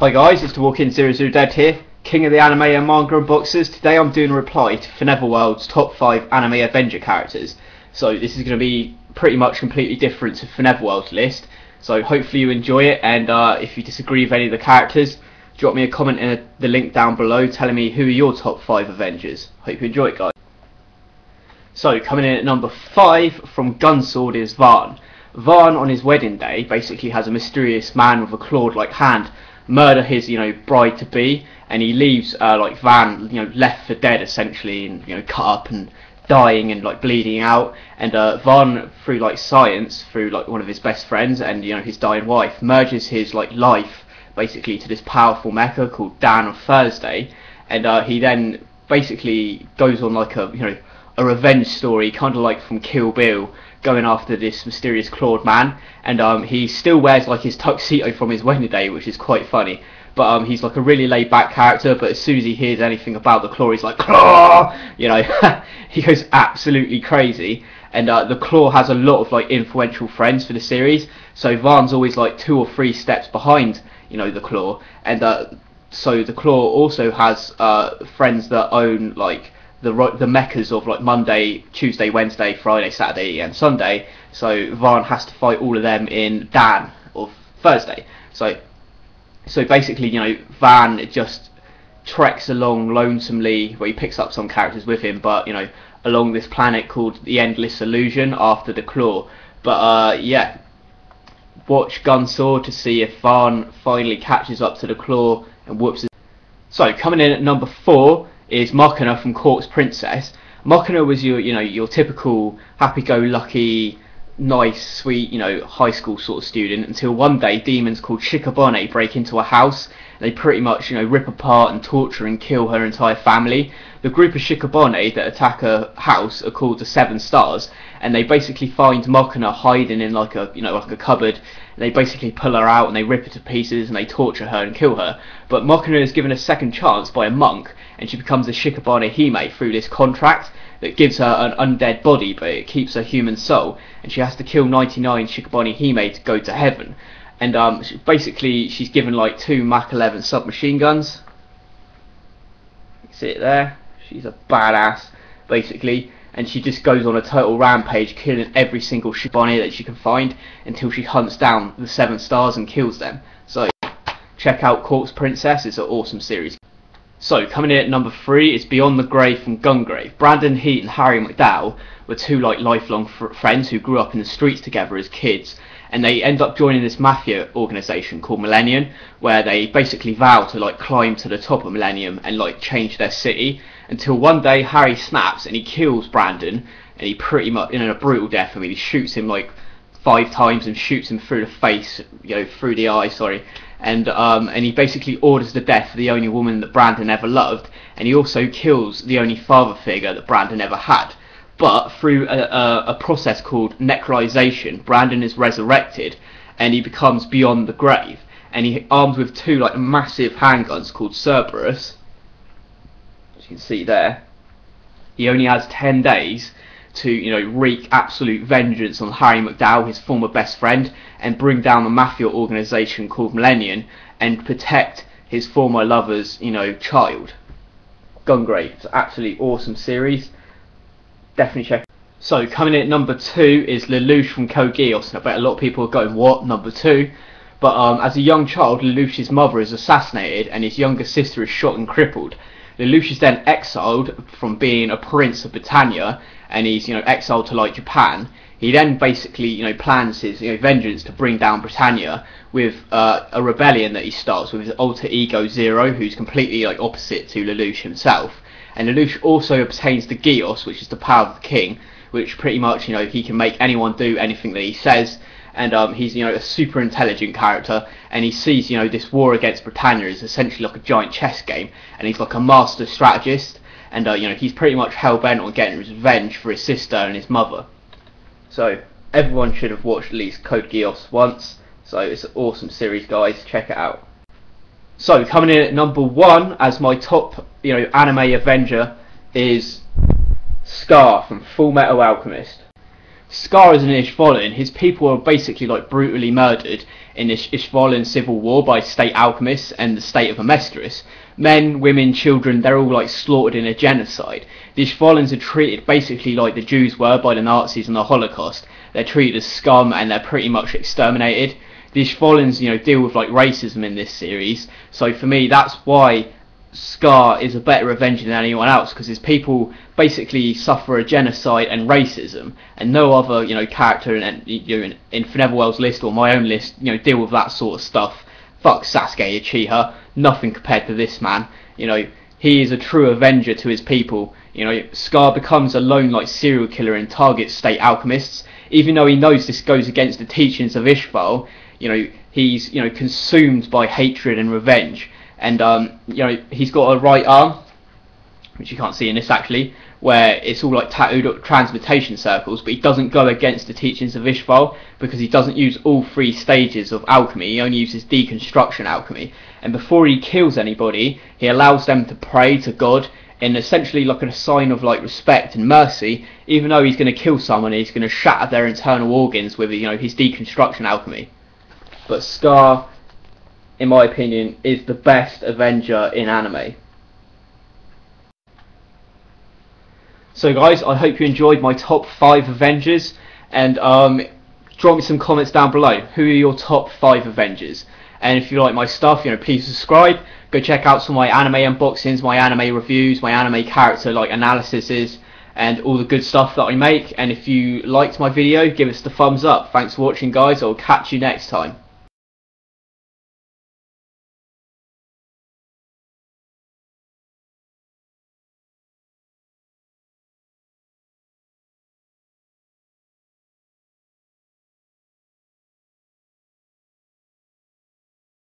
Hi guys, it's the Walk-In 00 Dead here, king of the anime and manga unboxers. Today I'm doing a reply to Forneverworld's top 5 anime Avenger characters. So this is going to be pretty much completely different to Forneverworld's list. So hopefully you enjoy it, and if you disagree with any of the characters, drop me a comment in the link down below telling me who are your top 5 Avengers. Hope you enjoy it, guys. So coming in at number 5 from Gunsword is Varn. Varn on his wedding day basically has a mysterious man with a clawed-like hand murder his bride to be, and he leaves like Van left for dead essentially, and cut up and dying and like bleeding out. And Varn, through like science, through like one of his best friends and his dying wife, merges his like life basically to this powerful mecha called Dan on Thursday, and he then basically goes on like a revenge story, kind of like from Kill Bill, going after this mysterious clawed man. And he still wears like his tuxedo from his wedding day, which is quite funny. But he's like a really laid back character, but as soon as he hears anything about the claw, he's like, claw! He goes absolutely crazy. And the claw has a lot of like influential friends for the series, so Varn's always like 2 or 3 steps behind the claw. And so the claw also has friends that own like the mechas of like Monday, Tuesday, Wednesday, Friday, Saturday and Sunday. So Varn has to fight all of them in Dan of Thursday. So basically Van just treks along lonesomely, where he picks up some characters with him, but along this planet called the Endless Illusion after the claw. But yeah, watch Gunsword to see if Varn finally catches up to the claw and whoops it. So coming in at number 4 is Machina from Corpse Princess. Machina was your typical happy-go-lucky, nice, sweet, high school sort of student, until one day demons called Shikabane break into a house. They pretty much rip apart and torture and kill her entire family. The group of Shikabane that attack her house are called the 7 Stars, and they basically find Machina hiding in like a like a cupboard. They basically pull her out and they rip her to pieces and they torture her and kill her. But Machina is given a second chance by a monk, and she becomes a Shikabane Hime through this contract that gives her an undead body, but it keeps her human soul, and she has to kill 99 Shikabane Hime to go to heaven. And basically she's given like 2 Mach 11 submachine guns. You see it there? She's a badass basically, and she just goes on a total rampage, killing every single Shikabane that she can find until she hunts down the 7 Stars and kills them. So check out Corpse Princess, it's an awesome series. So coming in at number 3 is Beyond the Grave from Gungrave. Brandon Heat and Harry McDowell were 2 like lifelong friends who grew up in the streets together as kids, and they end up joining this mafia organisation called Millennium, where they basically vow to like climb to the top of Millennium and like change their city, until one day Harry snaps and he kills Brandon, and he pretty much, in a brutal death, he shoots him like 5 times and shoots him through the face, through the eye, sorry. And he basically orders the death of the only woman that Brandon ever loved, and he also kills the only father figure that Brandon ever had. But through a process called necrolization, Brandon is resurrected and he becomes beyond the grave, and he armed with 2 like massive handguns called Cerberus, as you can see there. He only has 10 days to wreak absolute vengeance on Harry McDowell, his former best friend, and bring down the mafia organisation called Millennium and protect his former lover's child. Gungrave, it's an absolutely awesome series, definitely check it. So coming in at number 2 is Lelouch from Code Geass. I bet a lot of people are going, what, number 2? But as a young child, Lelouch's mother is assassinated and his younger sister is shot and crippled. Lelouch is then exiled from being a prince of Britannia, and he's exiled to like Japan. He then basically plans his vengeance to bring down Britannia with a rebellion that he starts with his alter ego Zero, who's completely like opposite to Lelouch himself. And Lelouch also obtains the Geass, which is the power of the king, which pretty much he can make anyone do anything that he says. And he's a super intelligent character, and he sees this war against Britannia is essentially like a giant chess game, and he's like a master strategist, and he's pretty much hell-bent on getting his revenge for his sister and his mother. So everyone should have watched at least Code Geass once. So it's an awesome series, guys, check it out. So coming in at number 1 as my top anime Avenger is Scar from Full Metal Alchemist. Scar is an Ishvollin. His people are basically like brutally murdered in this Ishvalan civil war by state alchemists and the state of Amestris. Men, women, children, they're all like slaughtered in a genocide. The Ishvalans are treated basically like the Jews were by the Nazis in the Holocaust. They're treated as scum and they're pretty much exterminated. The Ishvalans, you know, deal with like racism in this series. So for me, that's why Scar is a better Avenger than anyone else, because his people basically suffer a genocide and racism, and no other, you know, character in Forneverworld's list or my own list, you know, deal with that sort of stuff. Fuck Sasuke Uchiha, nothing compared to this man. You know, he is a true Avenger to his people. You know, Scar becomes a lone like serial killer and targets state alchemists, even though he knows this goes against the teachings of Ishval. You know, he's, you know, consumed by hatred and revenge. And you know, he's got a right arm, which you can't see in this actually, where it's all like tattooed transmutation circles, but he doesn't go against the teachings of Ishval because he doesn't use all 3 stages of alchemy. He only uses deconstruction alchemy, and before he kills anybody, he allows them to pray to God in essentially like a sign of like respect and mercy. Even though he's going to kill someone, he's going to shatter their internal organs with, you know, his deconstruction alchemy. But Scar, in my opinion, is the best Avenger in anime. So guys, I hope you enjoyed my top 5 Avengers, and drop me some comments down below. Who are your top 5 Avengers? And if you like my stuff, you know, please subscribe. Go check out some of my anime unboxings, my anime reviews, my anime character like analyses, and all the good stuff that I make. And if you liked my video, give us the thumbs up. Thanks for watching guys, I'll catch you next time.